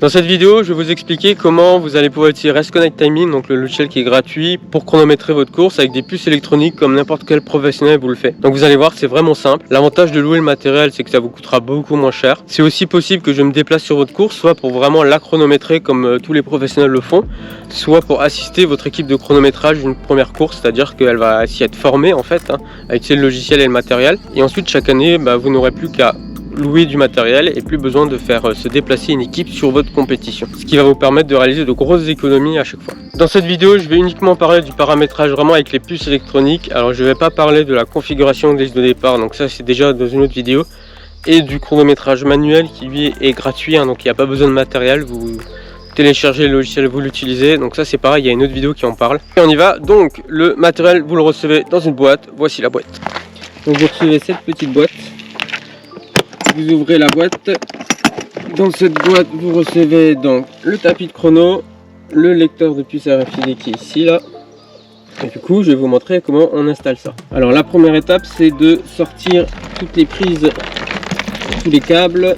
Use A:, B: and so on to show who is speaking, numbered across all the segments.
A: Dans cette vidéo, je vais vous expliquer comment vous allez pouvoir utiliser Race Connect Timing, donc le logiciel qui est gratuit pour chronométrer votre course avec des puces électroniques comme n'importe quel professionnel vous le fait. Donc vous allez voir, c'est vraiment simple. L'avantage de louer le matériel, c'est que ça vous coûtera beaucoup moins cher. C'est aussi possible que je me déplace sur votre course, soit pour vraiment la chronométrer comme tous les professionnels le font, soit pour assister votre équipe de chronométrage d'une première course, c'est-à-dire qu'elle va s'y être formée en fait, à utiliser le logiciel et le matériel. Et ensuite, chaque année, vous n'aurez plus qu'à louer du matériel et plus besoin de faire se déplacer une équipe sur votre compétition, ce qui va vous permettre de réaliser de grosses économies à chaque fois. Dans cette vidéo, je vais uniquement parler du paramétrage vraiment avec les puces électroniques. Alors je ne vais pas parler de la configuration des listes de départ, donc ça c'est déjà dans une autre vidéo, et du chronométrage manuel qui lui est gratuit, donc il n'y a pas besoin de matériel, vous téléchargez le logiciel, vous l'utilisez, donc ça c'est pareil, il y a une autre vidéo qui en parle. Et on y va. Donc le matériel, vous le recevez dans une boîte. Voici la boîte. Donc vous recevez cette petite boîte. Vous ouvrez la boîte. Dans cette boîte, vous recevez donc le tapis de chrono, le lecteur de puce RFID qui est ici là. Et du coup, je vais vous montrer comment on installe ça. Alors la première étape, c'est de sortir toutes les prises, tous les câbles.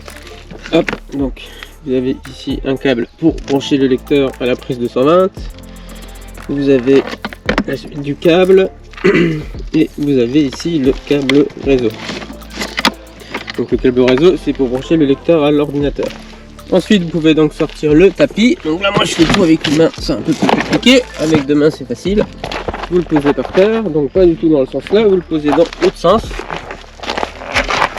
A: Hop, donc vous avez ici un câble pour brancher le lecteur à la prise 220. Vous avez la suite du câble et vous avez ici le câble réseau. Donc le câble réseau, c'est pour brancher le lecteur à l'ordinateur. Ensuite, vous pouvez donc sortir le tapis. Donc là, moi je fais tout avec une main, c'est un peu plus compliqué. Avec deux mains, c'est facile. Vous le posez par terre, donc pas du tout dans le sens là, vous le posez dans l'autre sens.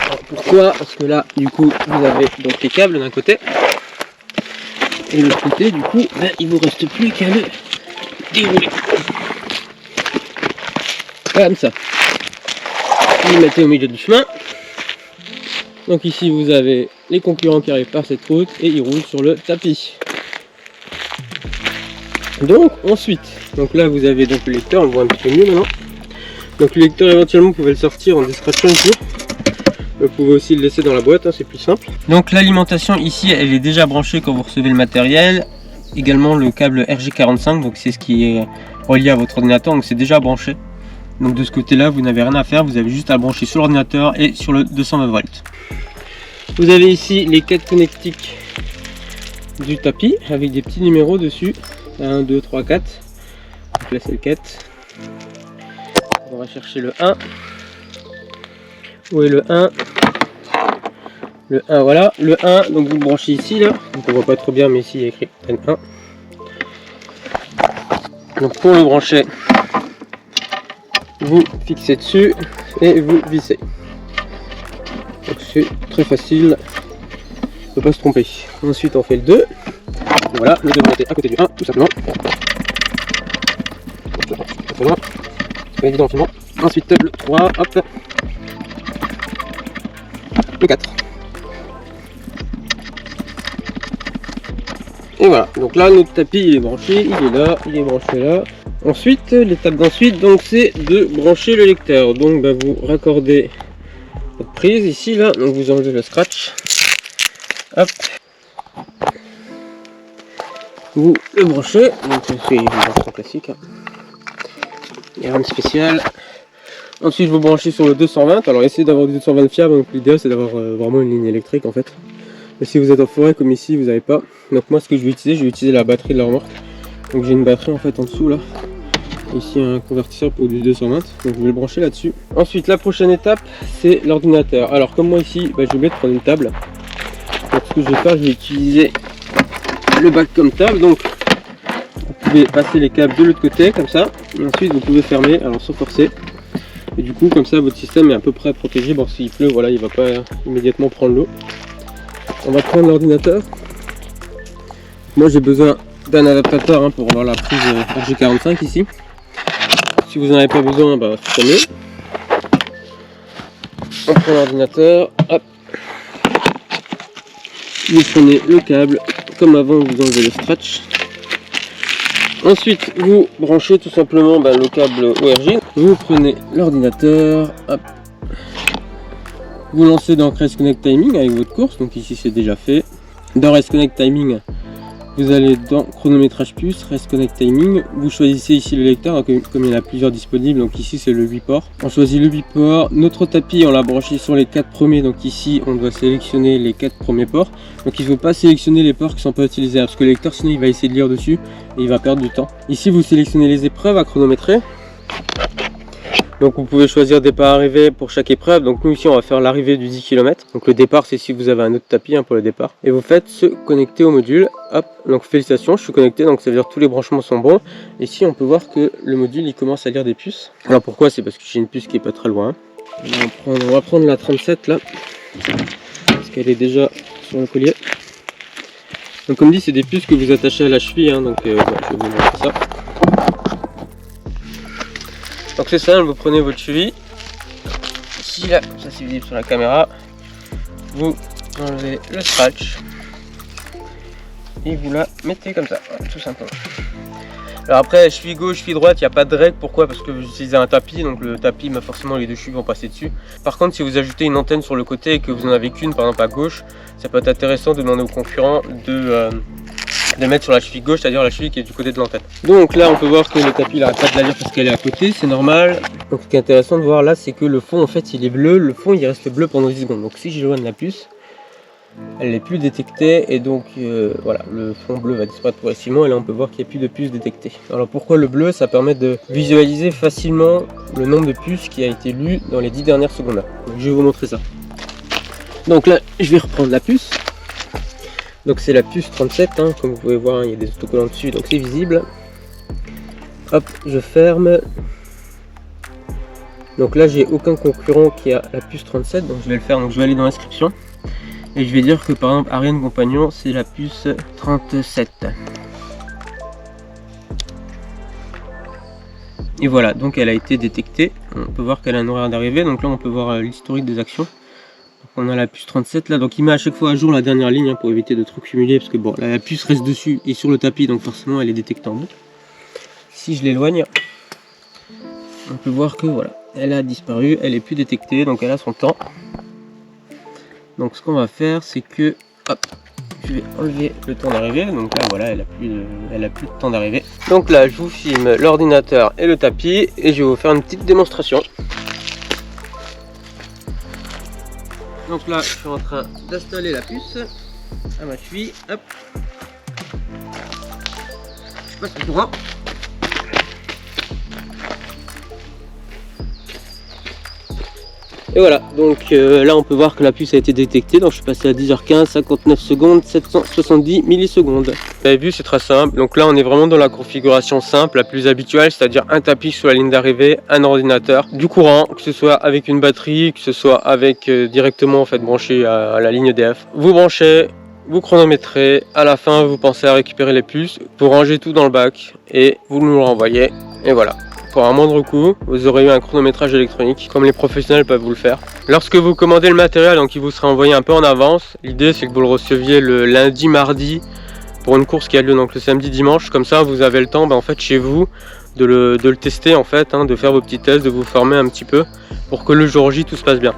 A: Alors, pourquoi? Parce que là, du coup, vous avez donc les câbles d'un côté. Et de l'autre côté, du coup, il vous reste plus qu'à le dérouler. Comme ça. Vous le mettez au milieu du chemin. Donc ici vous avez les concurrents qui arrivent par cette route et ils roulent sur le tapis. Donc ensuite, donc là vous avez donc le lecteur, on le voit un petit peu mieux maintenant. Donc le lecteur éventuellement vous pouvez le sortir en discrétion ici. Vous pouvez aussi le laisser dans la boîte, c'est plus simple. Donc l'alimentation ici elle est déjà branchée quand vous recevez le matériel. Également le câble RJ45, donc c'est ce qui est relié à votre ordinateur, donc c'est déjà branché. Donc de ce côté là vous n'avez rien à faire, vous avez juste à brancher sur l'ordinateur et sur le 220 volts. Vous avez ici les 4 connectiques du tapis avec des petits numéros dessus. 1, 2, 3, 4. Donc là c'est le 4. On va chercher le 1. Où est le 1? Le 1, voilà. Le 1, donc vous le branchez ici là. Donc on voit pas trop bien mais ici il y a écrit N1. Donc pour le brancher, vous fixez dessus et vous vissez. Donc c'est très facile, on ne peut pas se tromper. Ensuite on fait le 2. Voilà, le 2 va être à côté du 1 tout simplement. C'est pas évident finalement. Ensuite le 3, hop. Le 4. Et voilà, donc là notre tapis il est branché, il est là, il est branché là. Ensuite, l'étape d'ensuite, donc c'est de brancher le lecteur. Donc vous raccordez votre prise ici là, donc vous enlevez le scratch. Hop. Vous le branchez, donc c'est une branchement classique. Il n'y a rien de spécial. Ensuite vous branchez sur le 220. Alors essayez d'avoir du 220 fiable, donc l'idéal c'est d'avoir vraiment une ligne électrique en fait. Mais si vous êtes en forêt comme ici, vous n'avez pas. Donc moi ce que je vais utiliser la batterie de la remorque. Donc j'ai une batterie en fait en dessous là. Ici un convertisseur pour du 220, donc je vais le brancher là-dessus. Ensuite la prochaine étape c'est l'ordinateur. Alors comme moi ici, je vais oublier de prendre une table. Donc ce que je vais faire, je vais utiliser le bac comme table. Donc vous pouvez passer les câbles de l'autre côté comme ça. Et ensuite vous pouvez fermer, alors sans forcer. Et du coup comme ça votre système est à peu près protégé. Bon s'il pleut, voilà, il va pas immédiatement prendre l'eau. On va prendre l'ordinateur. Moi j'ai besoin d'un adaptateur pour avoir la prise RJ45 ici. Si vous n'en avez pas besoin, c'est mieux. On prend l'ordinateur, hop. Vous prenez le câble, comme avant vous enlevez le scratch. Ensuite vous branchez tout simplement le câble ORG. Vous prenez l'ordinateur, hop. Vous lancez dans Race Connect Timing avec votre course, donc ici c'est déjà fait. Dans Race Connect Timing, Vous allez dans chronométrage puce, Rest Connect Timing, vous choisissez ici le lecteur, donc, comme il y en a plusieurs disponibles, donc ici c'est le 8 ports. On choisit le 8 ports, notre tapis on l'a branché sur les 4 premiers, donc ici on doit sélectionner les 4 premiers ports. Donc il ne faut pas sélectionner les ports qui ne sont pas utilisés, parce que le lecteur sinon il va essayer de lire dessus et il va perdre du temps. Ici vous sélectionnez les épreuves à chronométrer. Donc vous pouvez choisir départ arrivée pour chaque épreuve. Donc nous ici on va faire l'arrivée du 10 km. Donc le départ c'est si vous avez un autre tapis pour le départ. Et vous faites se connecter au module. Hop, donc félicitations, je suis connecté, donc ça veut dire que tous les branchements sont bons. Et ici on peut voir que le module il commence à lire des puces. Alors pourquoi? C'est parce que j'ai une puce qui est pas très loin. On va prendre la 37 là, parce qu'elle est déjà sur le collier. Donc comme dit c'est des puces que vous attachez à la cheville, donc je vais vous montrer ça. Donc c'est simple, vous prenez votre cheville, ici là, ça c'est visible sur la caméra, vous enlevez le scratch et vous la mettez comme ça, voilà, tout simplement. Alors après, cheville gauche, cheville droite, il n'y a pas de règle, pourquoi? Parce que vous utilisez un tapis, donc le tapis, forcément les deux chevilles vont passer dessus. Par contre, si vous ajoutez une antenne sur le côté et que vous en avez qu'une, par exemple à gauche, ça peut être intéressant de demander au concurrent de mettre sur la cheville gauche, c'est-à-dire la cheville qui est du côté de l'antenne. Donc là on peut voir que le tapis n'arrête pas de la lire parce qu'elle est à côté, c'est normal. Donc ce qui est intéressant de voir là, c'est que le fond en fait il est bleu, le fond il reste bleu pendant 10 secondes. Donc si j'éloigne la puce, elle n'est plus détectée et donc voilà, le fond bleu va disparaître progressivement et là on peut voir qu'il n'y a plus de puces détectées. Alors pourquoi le bleu? Ça permet de visualiser facilement le nombre de puces qui a été lu dans les 10 dernières secondes. Donc je vais vous montrer ça. Donc là je vais reprendre la puce. Donc c'est la puce 37, comme vous pouvez voir, il y a des autocollants dessus, donc c'est visible. Hop, je ferme. Donc là j'ai aucun concurrent qui a la puce 37, donc je vais le faire, donc je vais aller dans l'inscription. Et je vais dire que par exemple Ariane Compagnon c'est la puce 37. Et voilà, donc elle a été détectée. On peut voir qu'elle a un horaire d'arrivée, donc là on peut voir l'historique des actions. On a la puce 37 là, donc il met à chaque fois à jour la dernière ligne pour éviter de trop cumuler parce que bon, là, la puce reste dessus et sur le tapis donc forcément elle est détectée en boucle. Si je l'éloigne, on peut voir que voilà, elle a disparu, elle est plus détectée donc elle a son temps. Donc ce qu'on va faire c'est que hop, je vais enlever le temps d'arrivée, donc là voilà, elle a plus de temps d'arrivée. Donc là je vous filme l'ordinateur et le tapis et je vais vous faire une petite démonstration. Donc là, je suis en train d'installer la puce à ma cheville. Hop. Je passe le courant. Et voilà, donc là on peut voir que la puce a été détectée. Donc je suis passé à 10h15, 59 secondes, 770 millisecondes. Vous avez vu, c'est très simple. Donc là on est vraiment dans la configuration simple, la plus habituelle, c'est-à-dire un tapis sur la ligne d'arrivée, un ordinateur, du courant, que ce soit avec une batterie, que ce soit avec directement en fait branché à la ligne EDF. Vous branchez, vous chronométrez, à la fin vous pensez à récupérer les puces, vous rangez tout dans le bac et vous nous le renvoyez. Et voilà. Pour un moindre coût, vous aurez eu un chronométrage électronique comme les professionnels peuvent vous le faire. Lorsque vous commandez le matériel, donc il vous sera envoyé un peu en avance, l'idée c'est que vous le receviez le lundi, mardi pour une course qui a lieu donc le samedi, dimanche. Comme ça vous avez le temps en fait chez vous de le tester en fait, de faire vos petits tests, de vous former un petit peu pour que le jour J tout se passe bien.